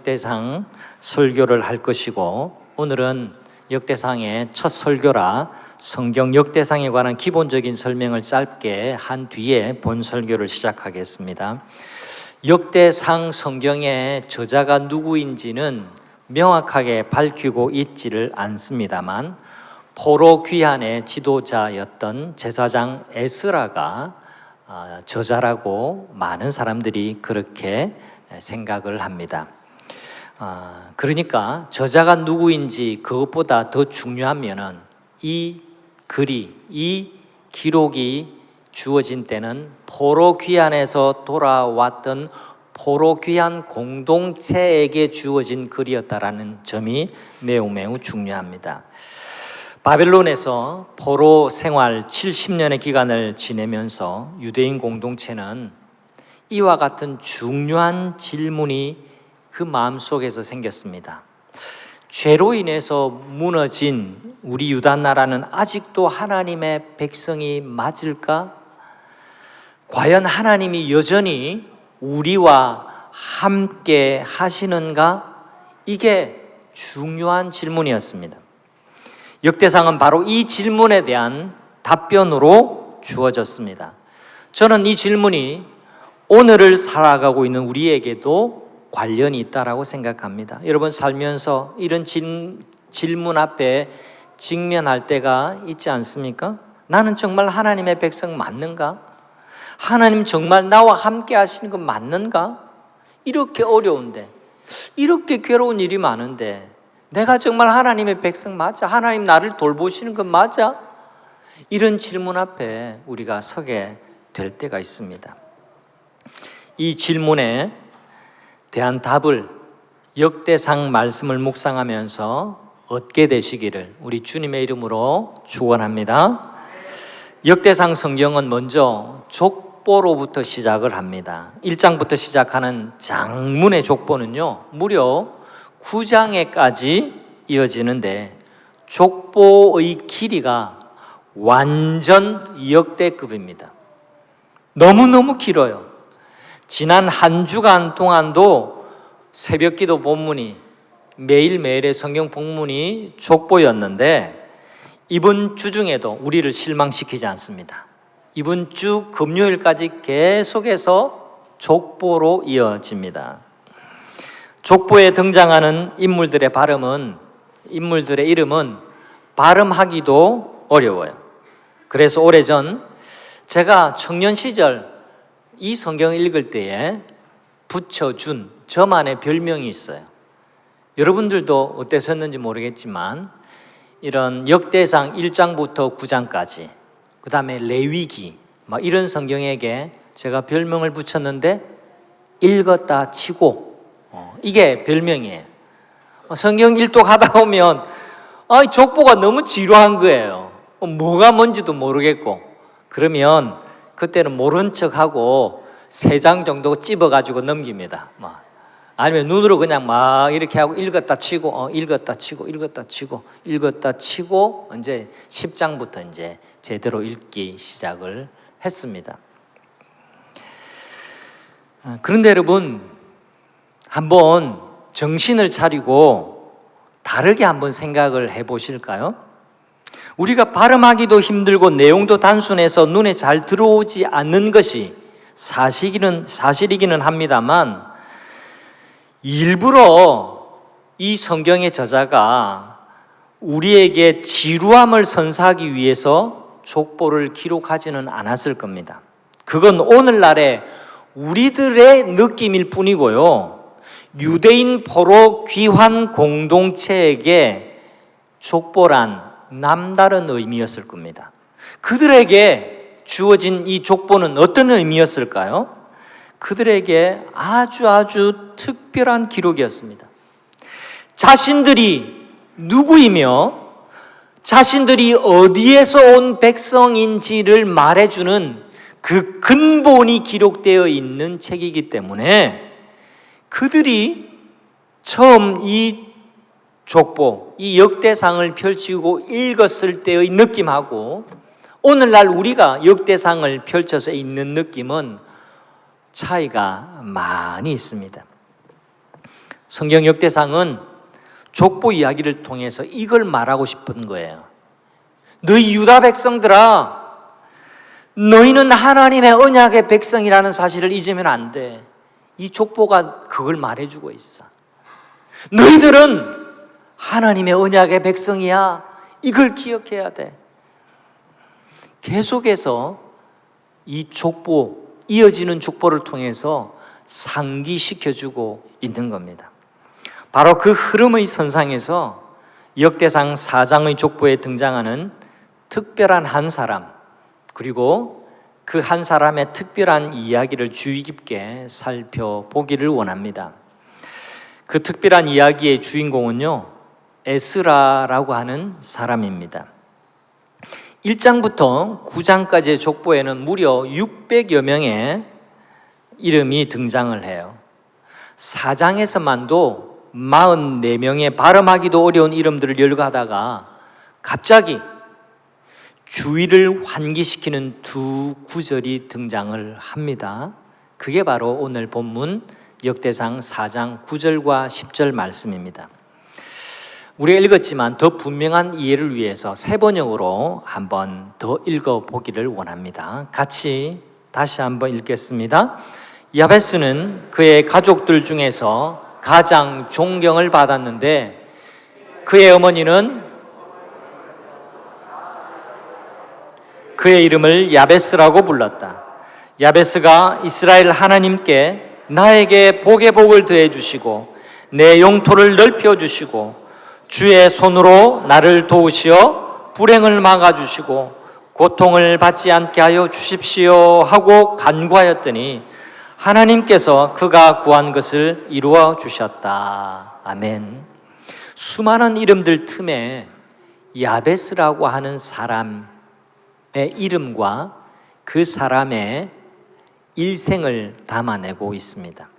역대상 설교를 할 것이고, 오늘은 역대상의 첫 설교라 성경 역대상에 관한 기본적인 설명을 짧게 한 뒤에 본 설교를 시작하겠습니다. 역대상 성경의 저자가 누구인지는 명확하게 밝히고 있지를 않습니다만, 포로 귀환의 지도자였던 제사장 에스라가 저자라고 많은 사람들이 그렇게 생각을 합니다. 그러니까 저자가 누구인지 그것보다 더 중요하면은 이 글이, 이 기록이 주어진 때는 포로 귀환에서 돌아왔던 포로 귀환 공동체에게 주어진 글이었다라는 점이 매우 중요합니다. 바벨론에서 포로 생활 70년의 기간을 지내면서 유대인 공동체는 이와 같은 중요한 질문이 그 마음속에서 생겼습니다. 죄로 인해서 무너진 우리 유다 나라는 아직도 하나님의 백성이 맞을까? 과연 하나님이 여전히 우리와 함께 하시는가? 이게 중요한 질문이었습니다. 역대상은 바로 이 질문에 대한 답변으로 주어졌습니다. 저는 이 질문이 오늘을 살아가고 있는 우리에게도 관련이 있다고 생각합니다. 여러분 살면서 이런 질문 앞에 직면할 때가 있지 않습니까? 나는 정말 하나님의 백성 맞는가? 하나님 정말 나와 함께 하시는 건 맞는가? 이렇게 어려운데, 이렇게 괴로운 일이 많은데 내가 정말 하나님의 백성 맞아? 하나님 나를 돌보시는 건 맞아? 이런 질문 앞에 우리가 서게 될 때가 있습니다. 이 질문에 대한 답을 역대상 말씀을 묵상하면서 얻게 되시기를 우리 주님의 이름으로 축원합니다. 역대상 성경은 먼저 족보로부터 시작을 합니다. 1장부터 시작하는 장문의 족보는요, 무려 9장에까지 이어지는데 족보의 길이가 완전 역대급입니다. 너무너무 길어요. 지난 한 주간 동안도 새벽기도 본문이 매일매일의 성경 본문이 족보였는데 이번 주 중에도 우리를 실망시키지 않습니다. 이번 주 금요일까지 계속해서 족보로 이어집니다. 족보에 등장하는 인물들의 이름은 발음하기도 어려워요. 그래서 오래전 제가 청년 시절 이 성경을 읽을 때에 붙여준 저만의 별명이 있어요. 여러분들도 어땠었는지 모르겠지만 이런 역대상 1장부터 9장까지, 그 다음에 레위기 이런 성경에게 제가 별명을 붙였는데 읽었다 치고, 이게 별명이에요. 성경 일독하다 보면 족보가 너무 지루한 거예요. 뭐가 뭔지도 모르겠고, 그러면 그때는 모른 척하고 3장 정도 찝어가지고 넘깁니다. 아니면 눈으로 그냥 막 이렇게 하고 읽었다 치고, 읽었다 치고 이제 10장부터 이제 제대로 읽기 시작을 했습니다. 그런데 여러분, 한번 정신을 차리고 다르게 한번 생각을 해보실까요? 우리가 발음하기도 힘들고 내용도 단순해서 눈에 잘 들어오지 않는 것이 사실이기는 합니다만, 일부러 이 성경의 저자가 우리에게 지루함을 선사하기 위해서 족보를 기록하지는 않았을 겁니다. 그건 오늘날의 우리들의 느낌일 뿐이고요, 유대인 포로 귀환 공동체에게 족보란 남다른 의미였을 겁니다. 그들에게 주어진 이 족보는 어떤 의미였을까요? 그들에게 아주 특별한 기록이었습니다. 자신들이 누구이며 자신들이 어디에서 온 백성인지를 말해주는 그 근본이 기록되어 있는 책이기 때문에 그들이 처음 이 족보, 이 역대상을 펼치고 읽었을 때의 느낌하고 오늘날 우리가 역대상을 펼쳐서 읽는 느낌은 차이가 많이 있습니다. 성경 역대상은 족보 이야기를 통해서 이걸 말하고 싶은 거예요. 너희 유다 백성들아, 너희는 하나님의 언약의 백성이라는 사실을 잊으면 안 돼. 이 족보가 그걸 말해주고 있어. 너희들은 하나님의 언약의 백성이야. 이걸 기억해야 돼. 계속해서 이 족보, 이어지는 족보를 통해서 상기시켜주고 있는 겁니다. 바로 그 흐름의 선상에서 역대상 4장의 족보에 등장하는 특별한 한 사람, 그리고 그 한 사람의 특별한 이야기를 주의 깊게 살펴보기를 원합니다. 그 특별한 이야기의 주인공은요, 에스라라고 하는 사람입니다. 1장부터 9장까지의 족보에는 무려 600여 명의 이름이 등장을 해요. 4장에서만도 44명의 발음하기도 어려운 이름들을 열거하다가 갑자기 주의를 환기시키는 두 구절이 등장을 합니다. 그게 바로 오늘 본문 역대상 4장 9절과 10절 말씀입니다. 우리가 읽었지만 더 분명한 이해를 위해서 세 번역으로 한번 더 읽어보기를 원합니다. 같이 다시 한번 읽겠습니다. 야베스는 그의 가족들 중에서 가장 존경을 받았는데 그의 어머니는 그의 이름을 야베스라고 불렀다. 야베스가 이스라엘 하나님께 나에게 복의 복을 더해 주시고 내 영토를 넓혀 주시고 주의 손으로 나를 도우시어 불행을 막아 주시고 고통을 받지 않게 하여 주십시오 하고 간구하였더니 하나님께서 그가 구한 것을 이루어 주셨다. 아멘. 수많은 이름들 틈에 야베스라고 하는 사람의 이름과 그 사람의 일생을 담아내고 있습니다.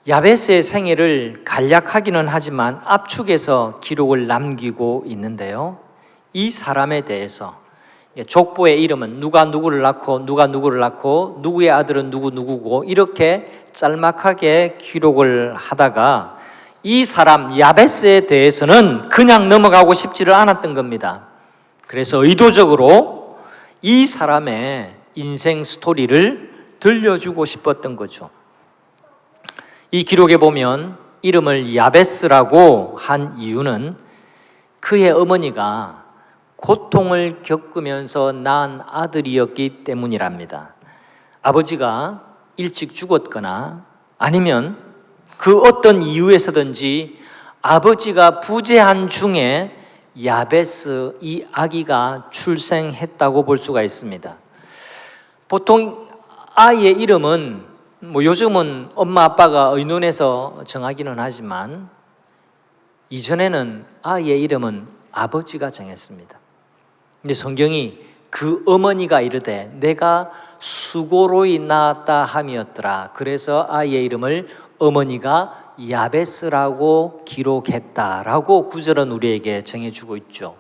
야베스의 생애를 간략하기는 하지만 압축해서 기록을 남기고 있는데요, 이 사람에 대해서 족보의 이름은 누가 누구를 낳고 누가 누구를 낳고 누구의 아들은 누구고 이렇게 짤막하게 기록을 하다가 이 사람 야베스에 대해서는 그냥 넘어가고 싶지를 않았던 겁니다. 그래서 의도적으로 이 사람의 인생 스토리를 들려주고 싶었던 거죠. 이 기록에 보면 이름을 야베스라고 한 이유는 그의 어머니가 고통을 겪으면서 낳은 아들이었기 때문이랍니다. 아버지가 일찍 죽었거나 아니면 그 어떤 이유에서든지 아버지가 부재한 중에 야베스 이 아기가 출생했다고 볼 수가 있습니다. 보통 아이의 이름은 요즘은 엄마 아빠가 의논해서 정하기는 하지만 이전에는 아이의 이름은 아버지가 정했습니다. 근데 성경이 그 어머니가 이르되 내가 수고로이 낳았다 함이었더라. 그래서 아이의 이름을 어머니가 야베스라고 기록했다라고 구절은 우리에게 정해주고 있죠.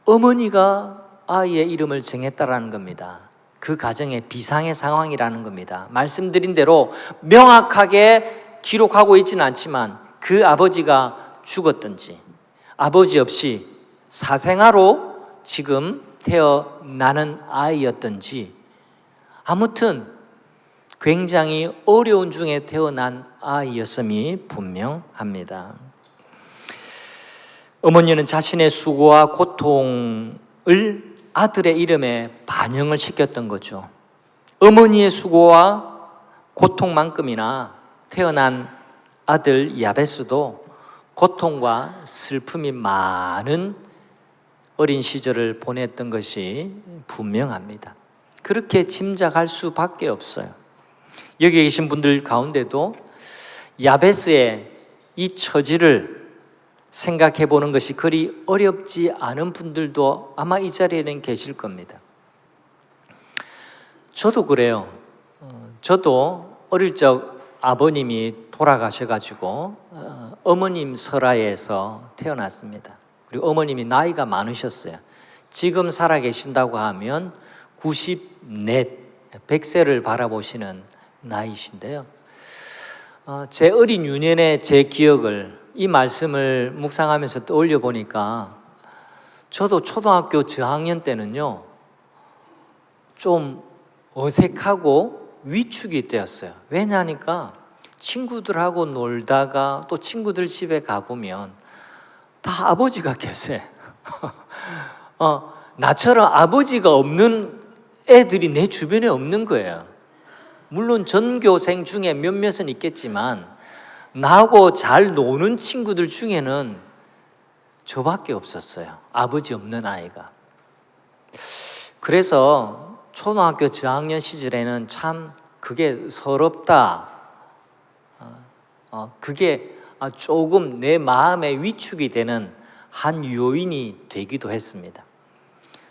어머니가 아이의 이름을 정했다라는 겁니다. 그 가정의 비상의 상황이라는 겁니다. 말씀드린 대로 명확하게 기록하고 있지는 않지만 그 아버지가 죽었든지 아버지 없이 사생아로 지금 태어나는 아이였든지 아무튼 굉장히 어려운 중에 태어난 아이였음이 분명합니다. 어머니는 자신의 수고와 고통을 아들의 이름에 반영을 시켰던 거죠. 어머니의 수고와 고통만큼이나 태어난 아들 야베스도 고통과 슬픔이 많은 어린 시절을 보냈던 것이 분명합니다. 그렇게 짐작할 수밖에 없어요. 여기 계신 분들 가운데도 야베스의 이 처지를 생각해 보는 것이 그리 어렵지 않은 분들도 아마 이 자리에는 계실 겁니다. 저도 그래요. 저도 어릴 적 아버님이 돌아가셔가지고 어머님 설하에서 태어났습니다. 그리고 어머님이 나이가 많으셨어요. 지금 살아계신다고 하면 94, 100세를 바라보시는 나이신데요. 제 어린 유년의 제 기억을 이 말씀을 묵상하면서 떠올려 보니까 저도 초등학교 저학년 때는요 좀 어색하고 위축이 되었어요. 왜냐하니까 친구들하고 놀다가 또 친구들 집에 가보면 다 아버지가 계세요. 나처럼 아버지가 없는 애들이 내 주변에 없는 거예요. 물론 전교생 중에 몇몇은 있겠지만 나하고 잘 노는 친구들 중에는 저밖에 없었어요. 아버지 없는 아이가. 그래서 초등학교 저학년 시절에는 참 그게 서럽다. 그게 조금 내 마음에 위축이 되는 한 요인이 되기도 했습니다.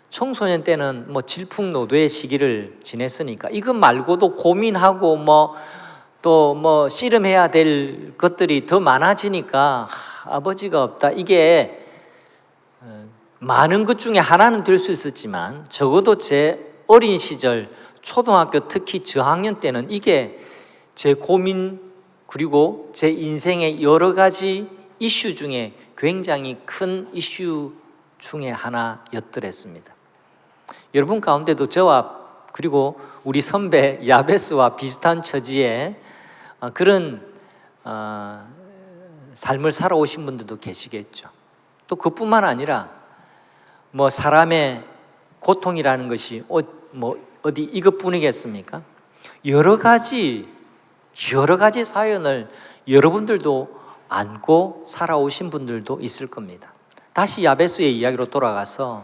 청소년 때는 질풍노도의 시기를 지냈으니까 이것 말고도 고민하고 또 씨름해야 될 것들이 더 많아지니까 아버지가 없다. 이게 많은 것 중에 하나는 될 수 있었지만 적어도 제 어린 시절 초등학교 특히 저학년 때는 이게 제 고민 그리고 제 인생의 여러 가지 이슈 중에 굉장히 큰 이슈 중에 하나였더랬습니다. 여러분 가운데도 저와 그리고 우리 선배 야베스와 비슷한 처지에 그런 삶을 살아오신 분들도 계시겠죠. 또 그뿐만 아니라 사람의 고통이라는 것이 어디 이것뿐이겠습니까? 여러 가지 사연을 여러분들도 안고 살아오신 분들도 있을 겁니다. 다시 야베스의 이야기로 돌아가서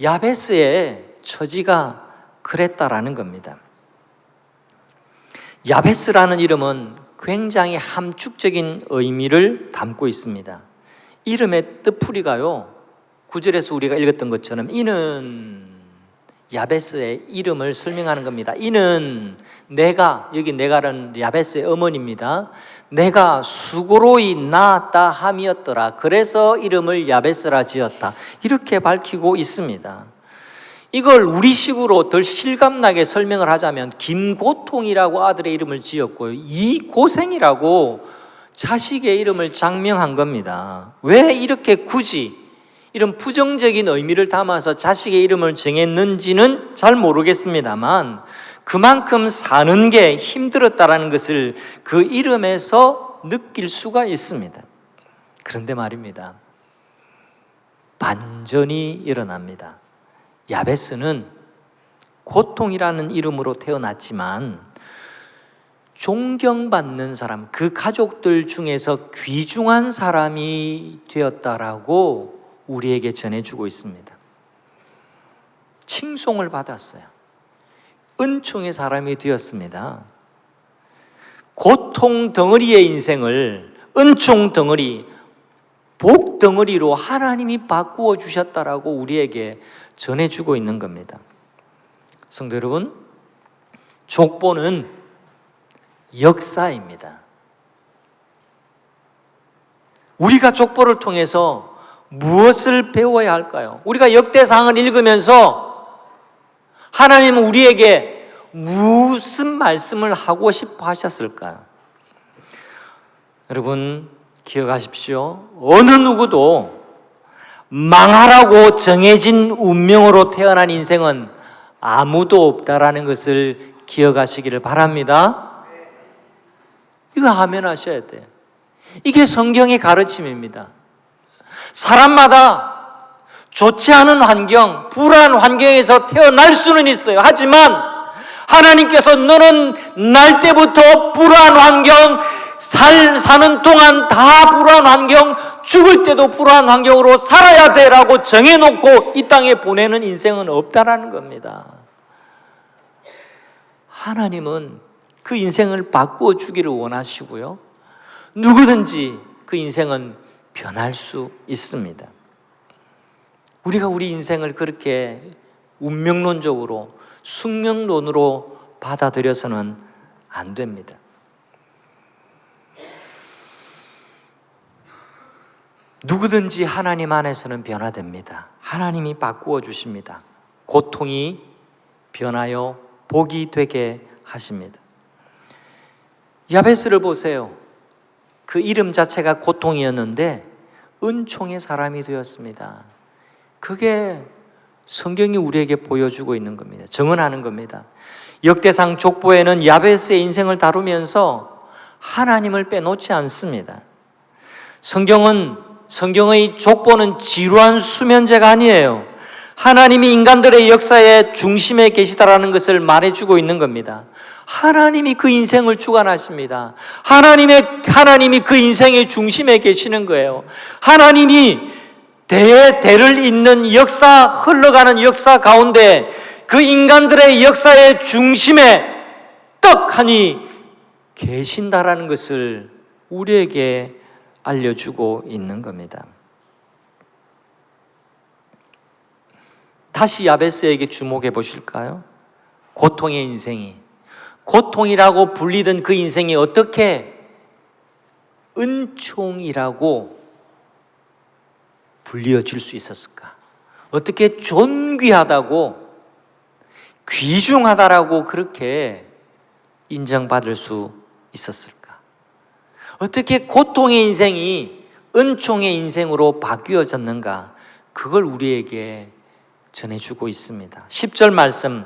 야베스의 처지가 그랬다라는 겁니다. 야베스라는 이름은 굉장히 함축적인 의미를 담고 있습니다. 이름의 뜻풀이가요 9절에서 우리가 읽었던 것처럼 이는 야베스의 이름을 설명하는 겁니다. 이는 내가, 여기 내가는 야베스의 어머니입니다. 내가 수고로이 낳았다 함이었더라. 그래서 이름을 야베스라 지었다. 이렇게 밝히고 있습니다. 이걸 우리식으로 덜 실감나게 설명을 하자면 김고통이라고 아들의 이름을 지었고요, 이고생이라고 자식의 이름을 장명한 겁니다. 왜 이렇게 굳이 이런 부정적인 의미를 담아서 자식의 이름을 정했는지는 잘 모르겠습니다만 그만큼 사는 게 힘들었다라는 것을 그 이름에서 느낄 수가 있습니다. 그런데 말입니다, 반전이 일어납니다. 야베스는 고통이라는 이름으로 태어났지만 존경받는 사람, 그 가족들 중에서 귀중한 사람이 되었다라고 우리에게 전해주고 있습니다. 칭송을 받았어요. 은총의 사람이 되었습니다. 고통 덩어리의 인생을 은총 덩어리, 복 덩어리로 하나님이 바꾸어 주셨다라고 우리에게 전해주고 있는 겁니다. 성도 여러분, 족보는 역사입니다. 우리가 족보를 통해서 무엇을 배워야 할까요? 우리가 역대상을 읽으면서 하나님은 우리에게 무슨 말씀을 하고 싶어 하셨을까요? 여러분 기억하십시오. 어느 누구도 망하라고 정해진 운명으로 태어난 인생은 아무도 없다라는 것을 기억하시기를 바랍니다. 이거 하면하셔야 돼요. 이게 성경의 가르침입니다. 사람마다 좋지 않은 환경, 불안한 환경에서 태어날 수는 있어요. 하지만 하나님께서 너는 날 때부터 불안한 환경, 사는 동안 다 불안한 환경, 죽을 때도 불안한 환경으로 살아야 되라고 정해놓고 이 땅에 보내는 인생은 없다라는 겁니다. 하나님은 그 인생을 바꾸어 주기를 원하시고요, 누구든지 그 인생은 변할 수 있습니다. 우리가 우리 인생을 그렇게 운명론적으로 숙명론으로 받아들여서는 안 됩니다. 누구든지 하나님 안에서는 변화됩니다. 하나님이 바꾸어 주십니다. 고통이 변하여 복이 되게 하십니다. 야베스를 보세요. 그 이름 자체가 고통이었는데 은총의 사람이 되었습니다. 그게 성경이 우리에게 보여주고 있는 겁니다. 증언하는 겁니다. 역대상 족보에는 야베스의 인생을 다루면서 하나님을 빼놓지 않습니다. 성경의 족보는 지루한 수면제가 아니에요. 하나님이 인간들의 역사의 중심에 계시다라는 것을 말해주고 있는 겁니다. 하나님이 그 인생을 주관하십니다. 하나님이 그 인생의 중심에 계시는 거예요. 하나님이 대를 잇는 역사, 흘러가는 역사 가운데 그 인간들의 역사의 중심에 떡하니 계신다라는 것을 우리에게 알려주고 있는 겁니다. 다시 야베스에게 주목해 보실까요? 고통의 인생이, 고통이라고 불리던 그 인생이 어떻게 은총이라고 불리어질 수 있었을까? 어떻게 존귀하다고, 귀중하다라고 그렇게 인정받을 수 있었을까? 어떻게 고통의 인생이 은총의 인생으로 바뀌어졌는가? 그걸 우리에게 전해주고 있습니다. 10절 말씀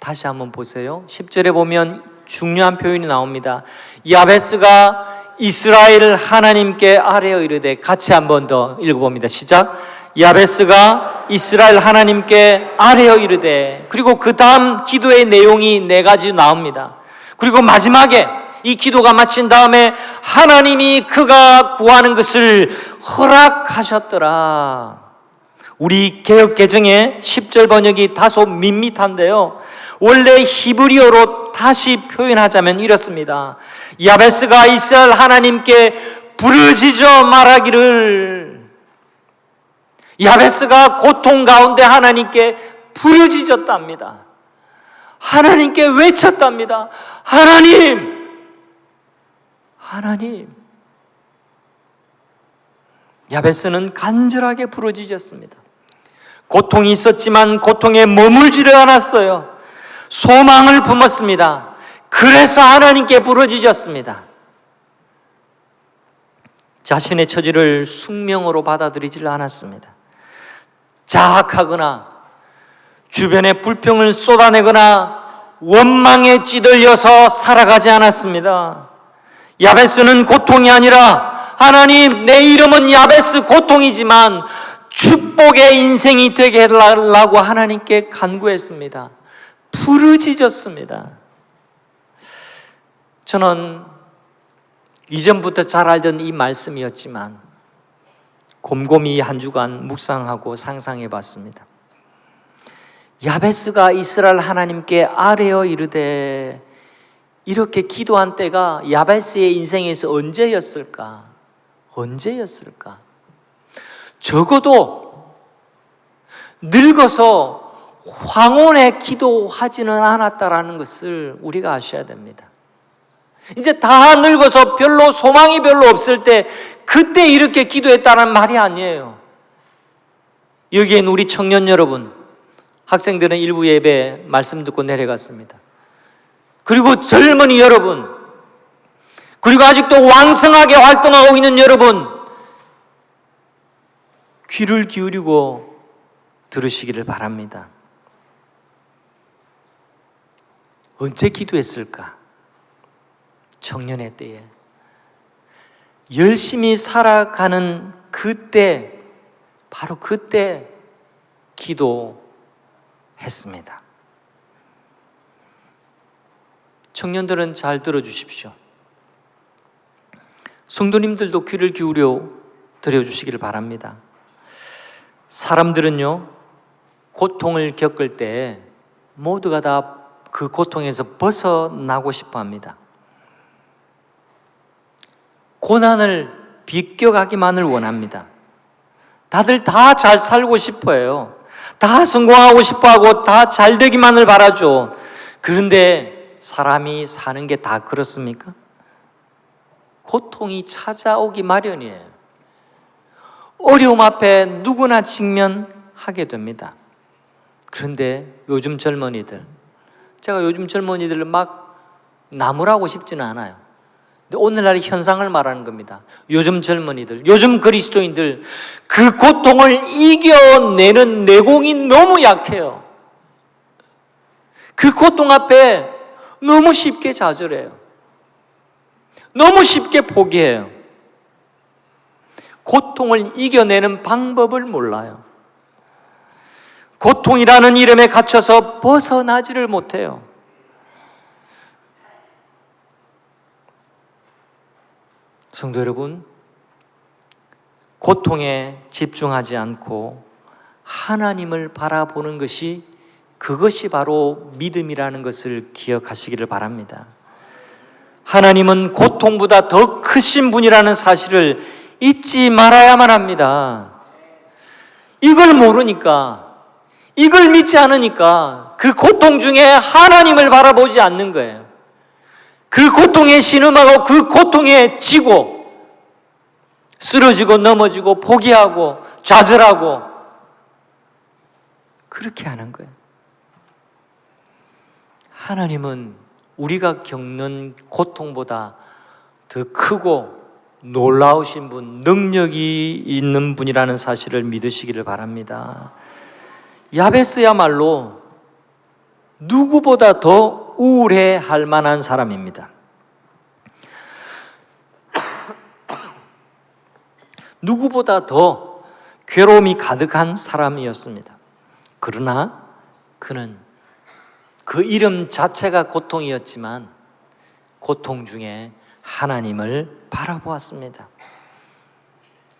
다시 한번 보세요. 10절에 보면 중요한 표현이 나옵니다. 야베스가 이스라엘 하나님께 아뢰어 이르되, 같이 한번 더 읽어봅니다. 시작. 야베스가 이스라엘 하나님께 아뢰어 이르되, 그리고 그 다음 기도의 내용이 4가지 나옵니다. 그리고 마지막에 이 기도가 마친 다음에 하나님이 그가 구하는 것을 허락하셨더라. 우리 개역개정의 10절 번역이 다소 밋밋한데요, 원래 히브리어로 다시 표현하자면 이렇습니다. 야베스가 이스라엘 하나님께 부르짖어 말하기를, 야베스가 고통 가운데 하나님께 부르짖었답니다. 하나님께 외쳤답니다. 하나님! 야베스는 간절하게 부르짖었습니다. 고통이 있었지만 고통에 머물지를 않았어요. 소망을 품었습니다. 그래서 하나님께 부르짖었습니다. 자신의 처지를 숙명으로 받아들이지를 않았습니다. 자학하거나 주변에 불평을 쏟아내거나 원망에 찌들려서 살아가지 않았습니다. 야베스는 고통이 아니라, 하나님, 내 이름은 야베스 고통이지만 축복의 인생이 되게 해달라고 하나님께 간구했습니다. 부르짖었습니다. 저는 이전부터 잘 알던 이 말씀이었지만 곰곰이 한 주간 묵상하고 상상해 봤습니다. 야베스가 이스라엘 하나님께 아뢰어 이르되, 이렇게 기도한 때가 야베스의 인생에서 언제였을까? 적어도 늙어서 황혼에 기도하지는 않았다라는 것을 우리가 아셔야 됩니다. 이제 다 늙어서 소망이 별로 없을 때 그때 이렇게 기도했다는 말이 아니에요. 여기엔 우리 청년 여러분, 학생들은 일부 예배 말씀 듣고 내려갔습니다. 그리고 젊은이 여러분, 그리고 아직도 왕성하게 활동하고 있는 여러분, 귀를 기울이고 들으시기를 바랍니다. 언제 기도했을까? 청년의 때에, 열심히 살아가는 그때, 바로 그때 기도했습니다. 청년들은 잘 들어주십시오. 성도님들도 귀를 기울여 들어주시기를 바랍니다. 사람들은요, 고통을 겪을 때 모두가 다 그 고통에서 벗어나고 싶어 합니다. 고난을 비껴가기만을 원합니다. 다들 다 잘 살고 싶어 해요. 다 성공하고 싶어 하고 다 잘 되기만을 바라죠. 그런데 사람이 사는 게 다 그렇습니까? 고통이 찾아오기 마련이에요. 어려움 앞에 누구나 직면하게 됩니다. 그런데 요즘 젊은이들, 제가 요즘 젊은이들을 막 나무라고 싶지는 않아요. 오늘날의 현상을 말하는 겁니다. 요즘 젊은이들, 요즘 그리스도인들 그 고통을 이겨내는 내공이 너무 약해요. 그 고통 앞에 너무 쉽게 좌절해요. 너무 쉽게 포기해요. 고통을 이겨내는 방법을 몰라요. 고통이라는 이름에 갇혀서 벗어나지를 못해요. 성도 여러분, 고통에 집중하지 않고 하나님을 바라보는 것이, 그것이 바로 믿음이라는 것을 기억하시기를 바랍니다. 하나님은 고통보다 더 크신 분이라는 사실을 잊지 말아야만 합니다. 이걸 모르니까, 이걸 믿지 않으니까 그 고통 중에 하나님을 바라보지 않는 거예요. 그 고통에 신음하고 그 고통에 지고 쓰러지고 넘어지고 포기하고 좌절하고 그렇게 하는 거예요. 하나님은 우리가 겪는 고통보다 더 크고 놀라우신 분, 능력이 있는 분이라는 사실을 믿으시기를 바랍니다. 야베스야말로 누구보다 더 우울해할 만한 사람입니다. 누구보다 더 괴로움이 가득한 사람이었습니다. 그러나 그는 그 이름 자체가 고통이었지만 고통 중에 하나님을 바라보았습니다.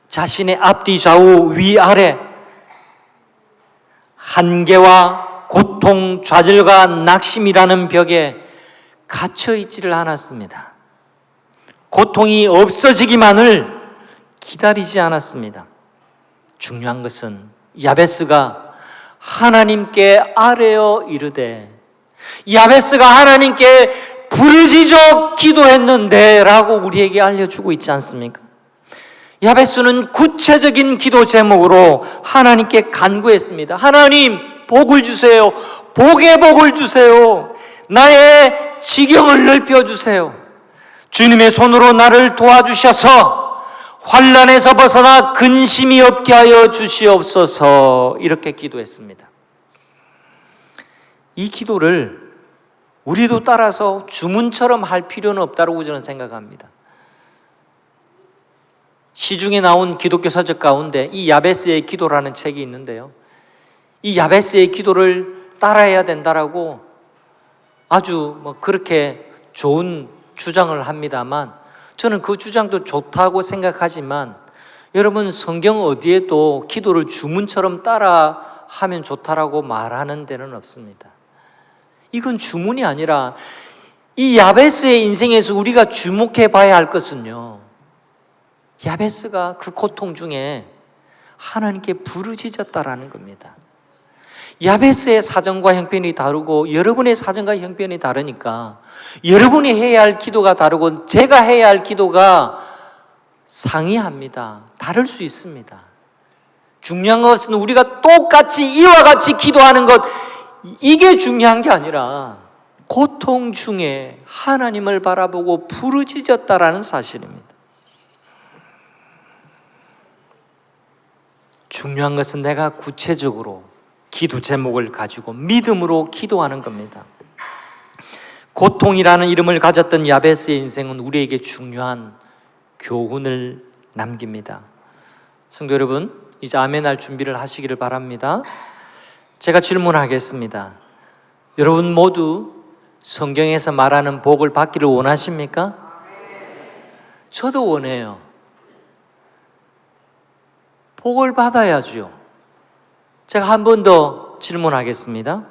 자신의 앞뒤 좌우 위아래 한계와 고통, 좌절과 낙심이라는 벽에 갇혀 있지를 않았습니다. 고통이 없어지기만을 기다리지 않았습니다. 중요한 것은 야베스가 하나님께 아뢰어 이르되, 야베스가 하나님께 부르짖어 기도했는데 라고 우리에게 알려주고 있지 않습니까? 야베스는 구체적인 기도 제목으로 하나님께 간구했습니다. 하나님, 복을 주세요. 복의 복을 주세요. 나의 지경을 넓혀주세요. 주님의 손으로 나를 도와주셔서 환난에서 벗어나 근심이 없게 하여 주시옵소서. 이렇게 기도했습니다. 이 기도를 우리도 따라서 주문처럼 할 필요는 없다고 저는 생각합니다. 시중에 나온 기독교 서적 가운데 이 야베스의 기도라는 책이 있는데요, 이 야베스의 기도를 따라해야 된다라고 아주 그렇게 좋은 주장을 합니다만, 저는 그 주장도 좋다고 생각하지만, 여러분 성경 어디에도 기도를 주문처럼 따라 하면 좋다라고 말하는 데는 없습니다. 이건 주문이 아니라 이 야베스의 인생에서 우리가 주목해 봐야 할 것은요, 야베스가 그 고통 중에 하나님께 부르짖었다라는 겁니다. 야베스의 사정과 형편이 다르고 여러분의 사정과 형편이 다르니까 여러분이 해야 할 기도가 다르고 제가 해야 할 기도가 상이합니다. 다를 수 있습니다. 중요한 것은 우리가 똑같이 이와 같이 기도하는 것, 이게 중요한 게 아니라 고통 중에 하나님을 바라보고 부르짖었다라는 사실입니다. 중요한 것은 내가 구체적으로 기도 제목을 가지고 믿음으로 기도하는 겁니다. 고통이라는 이름을 가졌던 야베스의 인생은 우리에게 중요한 교훈을 남깁니다. 성도 여러분, 이제 아멘할 준비를 하시기를 바랍니다. 제가 질문하겠습니다. 여러분 모두 성경에서 말하는 복을 받기를 원하십니까? 저도 원해요. 복을 받아야죠. 제가 한 번 더 질문하겠습니다.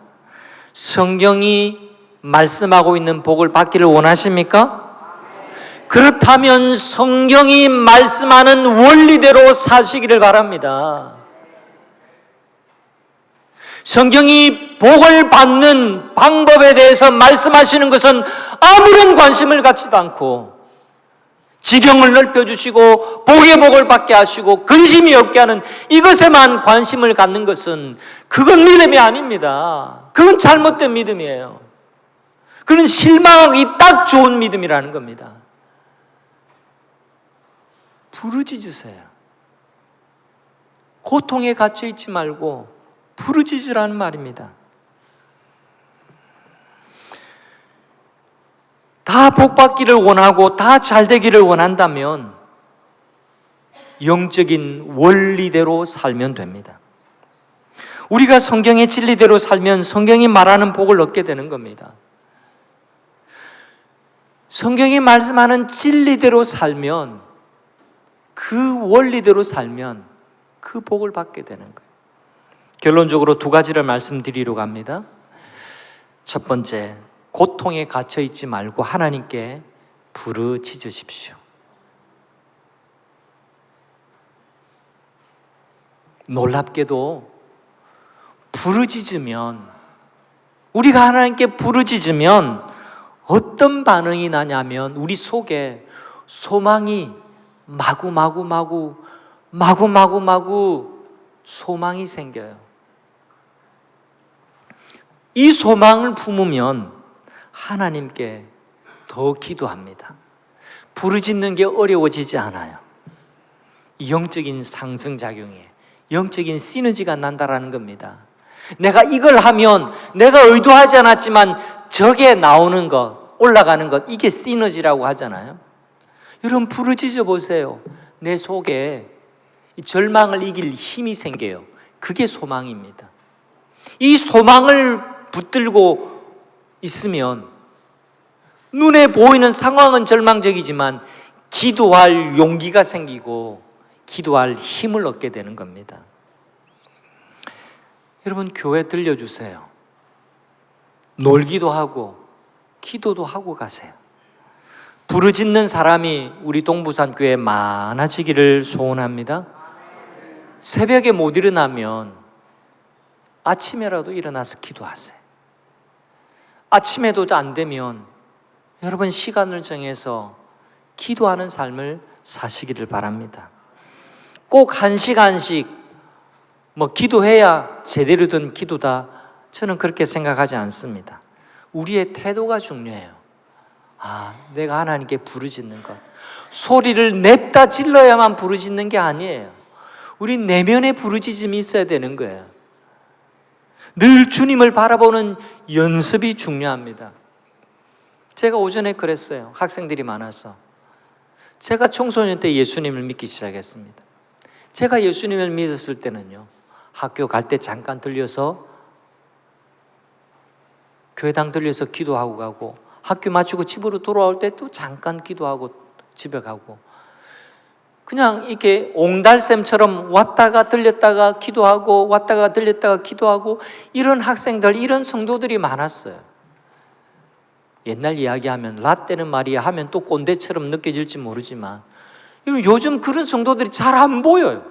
성경이 말씀하고 있는 복을 받기를 원하십니까? 그렇다면 성경이 말씀하는 원리대로 사시기를 바랍니다. 성경이 복을 받는 방법에 대해서 말씀하시는 것은 아무런 관심을 갖지도 않고 지경을 넓혀주시고 복의 복을 받게 하시고 근심이 없게 하는 이것에만 관심을 갖는 것은, 그건 믿음이 아닙니다. 그건 잘못된 믿음이에요. 그건 실망하기 딱 좋은 믿음이라는 겁니다. 부르짖으세요. 고통에 갇혀 있지 말고 부르짖으라는 말입니다. 다 복받기를 원하고 다 잘되기를 원한다면 영적인 원리대로 살면 됩니다. 우리가 성경의 진리대로 살면 성경이 말하는 복을 얻게 되는 겁니다. 성경이 말씀하는 진리대로 살면, 그 원리대로 살면 그 복을 받게 되는 거예요. 결론적으로 두 가지를 말씀드리려고 합니다. 첫 번째, 고통에 갇혀 있지 말고 하나님께 부르짖으십시오. 놀랍게도 부르짖으면, 우리가 하나님께 부르짖으면 어떤 반응이 나냐면 우리 속에 소망이 마구 소망이 생겨요. 이 소망을 품으면 하나님께 더 기도합니다. 부르짖는 게 어려워지지 않아요. 영적인 상승작용이에요. 영적인 시너지가 난다라는 겁니다. 내가 이걸 하면 내가 의도하지 않았지만 저게 나오는 것, 올라가는 것, 이게 시너지라고 하잖아요. 여러분 부르짖어 보세요. 내 속에 이 절망을 이길 힘이 생겨요. 그게 소망입니다. 이 소망을 붙들고 있으면 눈에 보이는 상황은 절망적이지만 기도할 용기가 생기고 기도할 힘을 얻게 되는 겁니다. 여러분 교회 들려주세요. 놀기도 하고 기도도 하고 가세요. 부르짖는 사람이 우리 동부산 교회에 많아지기를 소원합니다. 새벽에 못 일어나면 아침에라도 일어나서 기도하세요. 아침에도 안 되면 여러분 시간을 정해서 기도하는 삶을 사시기를 바랍니다. 꼭 1시간씩 기도해야 제대로 된 기도다, 저는 그렇게 생각하지 않습니다. 우리의 태도가 중요해요. 내가 하나님께 부르짖는 것, 소리를 냅다 질러야만 부르짖는 게 아니에요. 우리 내면의 부르짖음이 있어야 되는 거예요. 늘 주님을 바라보는 연습이 중요합니다. 제가 오전에 그랬어요. 학생들이 많아서. 제가 청소년 때 예수님을 믿기 시작했습니다. 제가 예수님을 믿었을 때는요, 학교 갈 때 잠깐 들려서 교회당 들려서 기도하고 가고, 학교 마치고 집으로 돌아올 때 또 잠깐 기도하고 집에 가고, 그냥 이렇게 옹달샘처럼 왔다가 들렸다가 기도하고 왔다가 들렸다가 기도하고, 이런 학생들, 이런 성도들이 많았어요. 옛날 이야기하면 라떼는 말이야 하면 또 꼰대처럼 느껴질지 모르지만 요즘 그런 성도들이 잘 안 보여요.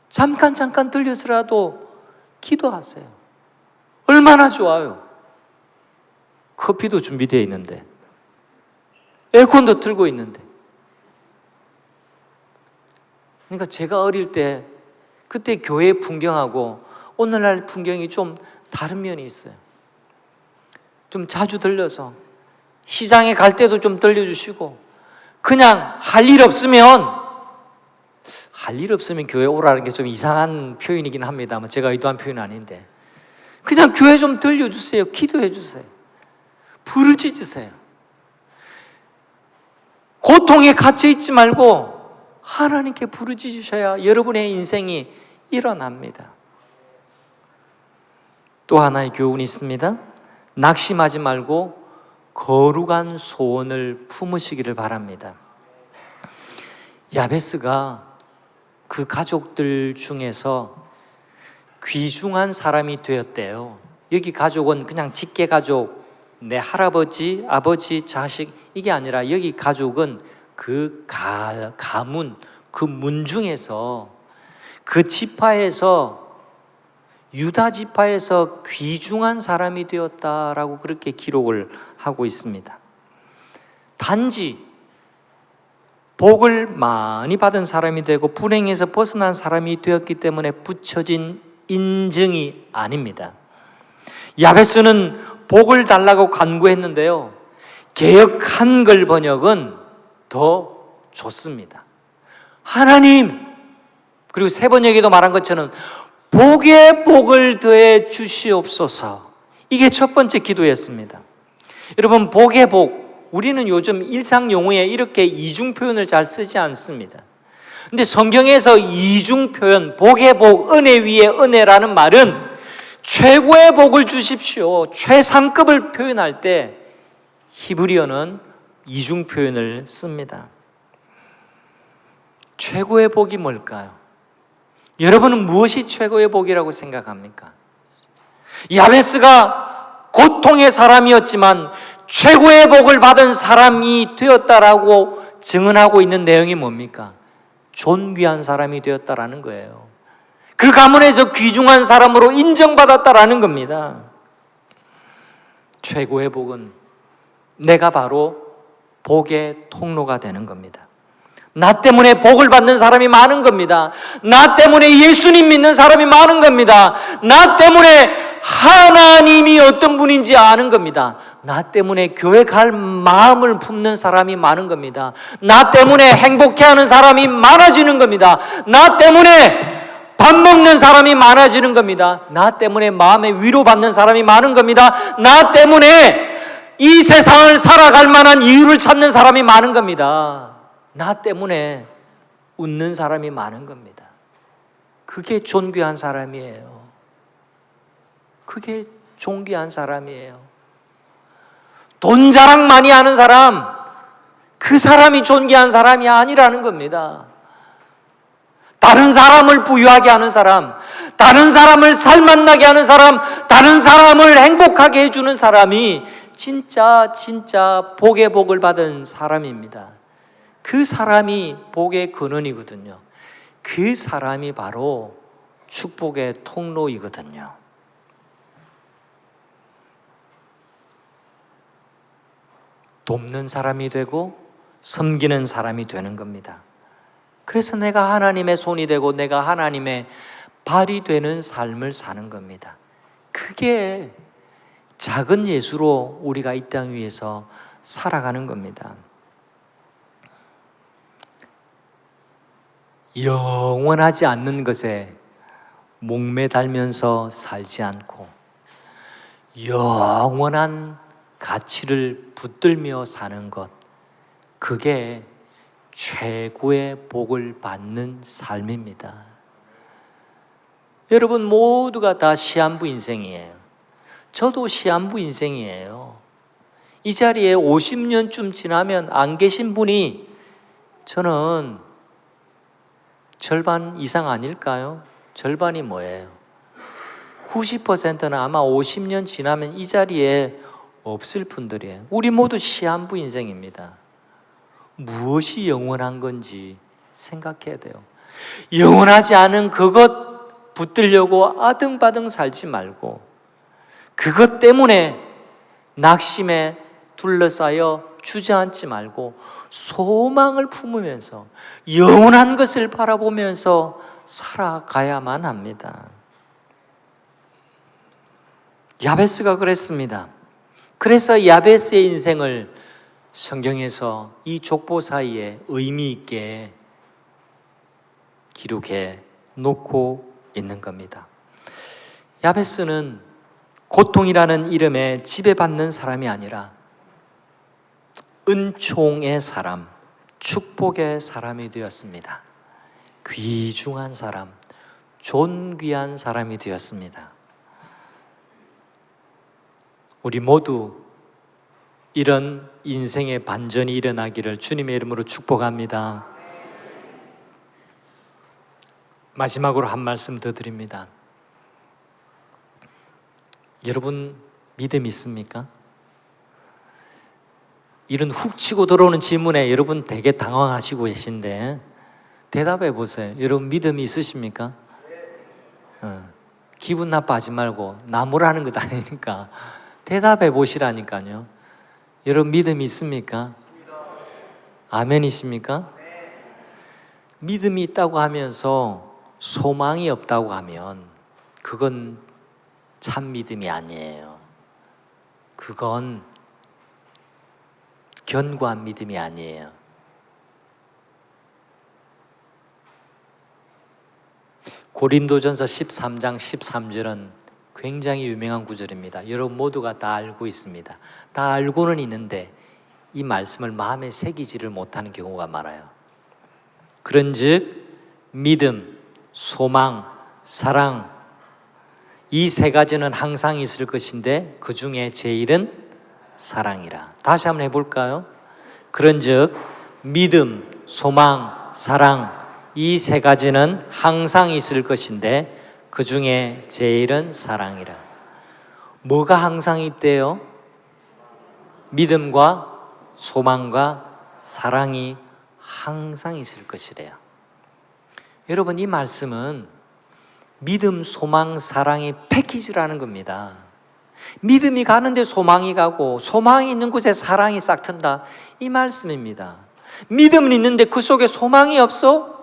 잠깐 들려서라도 기도하세요. 얼마나 좋아요. 커피도 준비되어 있는데, 에어컨도 틀고 있는데. 그러니까 제가 어릴 때 그때 교회 풍경하고 오늘날 풍경이 좀 다른 면이 있어요. 좀 자주 들려서 시장에 갈 때도 좀 들려주시고, 그냥 할 일 없으면 교회 오라는 게 좀 이상한 표현이긴 합니다만 제가 의도한 표현은 아닌데, 그냥 교회 좀 들려주세요. 기도해 주세요. 부르짖으세요. 고통에 갇혀 있지 말고 하나님께 부르짖으셔야 여러분의 인생이 일어납니다. 또 하나의 교훈이 있습니다. 낙심하지 말고 거룩한 소원을 품으시기를 바랍니다. 야베스가 그 가족들 중에서 귀중한 사람이 되었대요. 여기 가족은 그냥 직계 가족, 내 할아버지, 아버지, 자식, 이게 아니라 여기 가족은 그 가문, 그 문 중에서, 그 지파에서, 유다 지파에서 귀중한 사람이 되었다라고 그렇게 기록을 하고 있습니다. 단지 복을 많이 받은 사람이 되고 불행에서 벗어난 사람이 되었기 때문에 붙여진 인증이 아닙니다. 야베스는 복을 달라고 간구했는데요, 개역 한글 번역은 더 좋습니다. 하나님, 그리고 세 번역에도 말한 것처럼 복에 복을 더해 주시옵소서. 이게 첫 번째 기도였습니다. 여러분, 복의 복, 우리는 요즘 일상 용어에 이렇게 이중 표현을 잘 쓰지 않습니다. 근데 성경에서 이중 표현, 복의 복, 은혜 위에 은혜라는 말은 최고의 복을 주십시오, 최상급을 표현할 때 히브리어는 이중 표현을 씁니다. 최고의 복이 뭘까요? 여러분은 무엇이 최고의 복이라고 생각합니까? 야베스가 고통의 사람이었지만 최고의 복을 받은 사람이 되었다라고 증언하고 있는 내용이 뭡니까? 존귀한 사람이 되었다라는 거예요. 그 가문에서 귀중한 사람으로 인정받았다라는 겁니다. 최고의 복은 내가 바로 복의 통로가 되는 겁니다. 나 때문에 복을 받는 사람이 많은 겁니다. 나 때문에 예수님 믿는 사람이 많은 겁니다. 나 때문에 하나님이 어떤 분인지 아는 겁니다. 나 때문에 교회 갈 마음을 품는 사람이 많은 겁니다. 나 때문에 행복해하는 사람이 많아지는 겁니다. 나 때문에 밥 먹는 사람이 많아지는 겁니다. 나 때문에 마음에 위로받는 사람이 많은 겁니다. 나 때문에 이 세상을 살아갈 만한 이유를 찾는 사람이 많은 겁니다. 나 때문에 웃는 사람이 많은 겁니다. 그게 존귀한 사람이에요. 그게 존귀한 사람이에요. 돈 자랑 많이 하는 사람, 그 사람이 존귀한 사람이 아니라는 겁니다. 다른 사람을 부유하게 하는 사람, 다른 사람을 살맛나게 하는 사람, 다른 사람을 행복하게 해주는 사람이 진짜 복의 복을 받은 사람입니다. 그 사람이 복의 근원이거든요. 그 사람이 바로 축복의 통로이거든요. 돕는 사람이 되고 섬기는 사람이 되는 겁니다. 그래서 내가 하나님의 손이 되고 내가 하나님의 발이 되는 삶을 사는 겁니다. 그게 작은 예수로 우리가 이 땅 위에서 살아가는 겁니다. 영원하지 않는 것에 목매달면서 살지 않고 영원한 가치를 붙들며 사는 것, 그게 최고의 복을 받는 삶입니다. 여러분 모두가 다 시한부 인생이에요. 저도 시한부 인생이에요. 이 자리에 50년쯤 지나면 안 계신 분이 저는 절반 이상 아닐까요? 절반이 뭐예요? 90%는 아마 50년 지나면 이 자리에 없을 분들이에요. 우리 모두 시한부 인생입니다. 무엇이 영원한 건지 생각해야 돼요. 영원하지 않은 그것 붙들려고 아등바등 살지 말고 그것 때문에 낙심에 둘러싸여 주저앉지 말고 소망을 품으면서 영원한 것을 바라보면서 살아가야만 합니다. 야베스가 그랬습니다. 그래서 야베스의 인생을 성경에서 이 족보 사이에 의미 있게 기록해 놓고 있는 겁니다. 야베스는 고통이라는 이름에 지배받는 사람이 아니라 은총의 사람, 축복의 사람이 되었습니다. 귀중한 사람, 존귀한 사람이 되었습니다. 우리 모두 이런 인생의 반전이 일어나기를 주님의 이름으로 축복합니다. 마지막으로 한 말씀 더 드립니다. 여러분 믿음 있습니까? 이런 훅 치고 들어오는 질문에 여러분 되게 당황하시고 계신데 대답해 보세요. 여러분 믿음이 있으십니까? 기분 나빠하지 말고 나무라는 것 아니니까 대답해 보시라니까요. 여러분 믿음이 있습니까? 아멘이십니까? 믿음이 있다고 하면서 소망이 없다고 하면 그건 참 믿음이 아니에요. 그건 견고한 믿음이 아니에요. 고린도전서 13장 13절은 굉장히 유명한 구절입니다. 여러분 모두가 다 알고 있습니다. 다 알고는 있는데 이 말씀을 마음에 새기지를 못하는 경우가 많아요. 그런즉 믿음, 소망, 사랑 이 세 가지는 항상 있을 것인데 그 중에 제일은 사랑이라. 다시 한번 해볼까요? 그런즉 믿음, 소망, 사랑 이 세 가지는 항상 있을 것인데 그 중에 제일은 사랑이라. 뭐가 항상 있대요? 믿음과 소망과 사랑이 항상 있을 것이래요. 여러분, 이 말씀은 믿음, 소망, 사랑이 패키지라는 겁니다. 믿음이 가는데 소망이 가고 소망이 있는 곳에 사랑이 싹 튼다, 이 말씀입니다. 믿음은 있는데 그 속에 소망이 없어?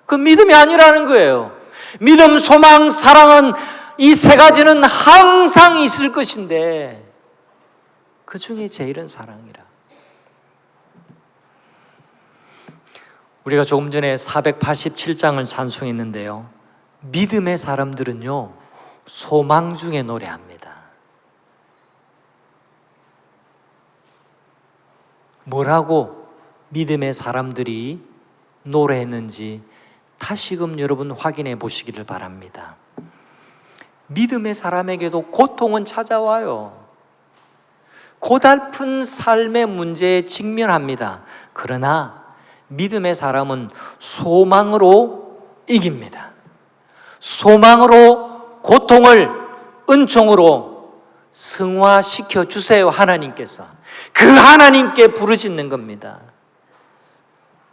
그 믿음이 아니라는 거예요. 믿음, 소망, 사랑은 이 세 가지는 항상 있을 것인데 그 중에 제일은 사랑이라. 우리가 조금 전에 487장을 찬송했는데요, 믿음의 사람들은요 소망 중에 노래합니다. 뭐라고 믿음의 사람들이 노래했는지 다시금 여러분 확인해 보시기를 바랍니다. 믿음의 사람에게도 고통은 찾아와요. 고달픈 삶의 문제에 직면합니다. 그러나 믿음의 사람은 소망으로 이깁니다. 소망으로 고통을 은총으로 승화시켜 주세요. 하나님께서 그 하나님께 부르짖는 겁니다.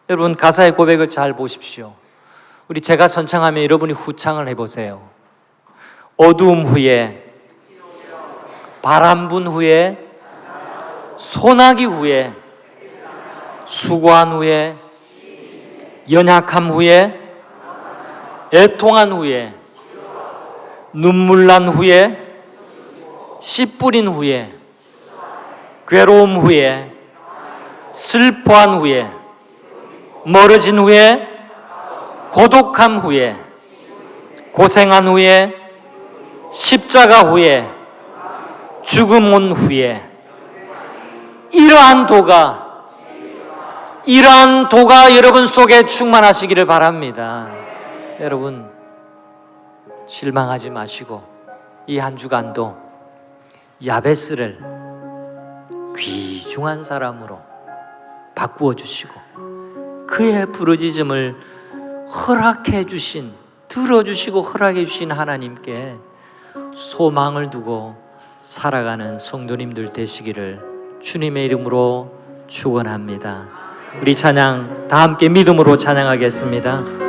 여러분, 가사의 고백을 잘 보십시오. 우리 제가 선창하면 여러분이 후창을 해보세요. 어두움 후에, 바람 분 후에, 소나기 후에, 수고한 후에, 연약함 후에, 애통한 후에, 눈물 난 후에, 씨 뿌린 후에, 괴로움 후에, 슬퍼한 후에, 멀어진 후에, 고독함 후에, 고생한 후에, 십자가 후에, 죽음 온 후에, 이러한 도가 여러분 속에 충만하시기를 바랍니다. 여러분, 실망하지 마시고 이 한 주간도 야베스를 귀중한 사람으로 바꾸어 주시고 그의 부르짖음을 허락해 주신, 들어주시고 허락해 주신 하나님께 소망을 두고 살아가는 성도님들 되시기를 주님의 이름으로 축원합니다. 우리 찬양 다 함께 믿음으로 찬양하겠습니다.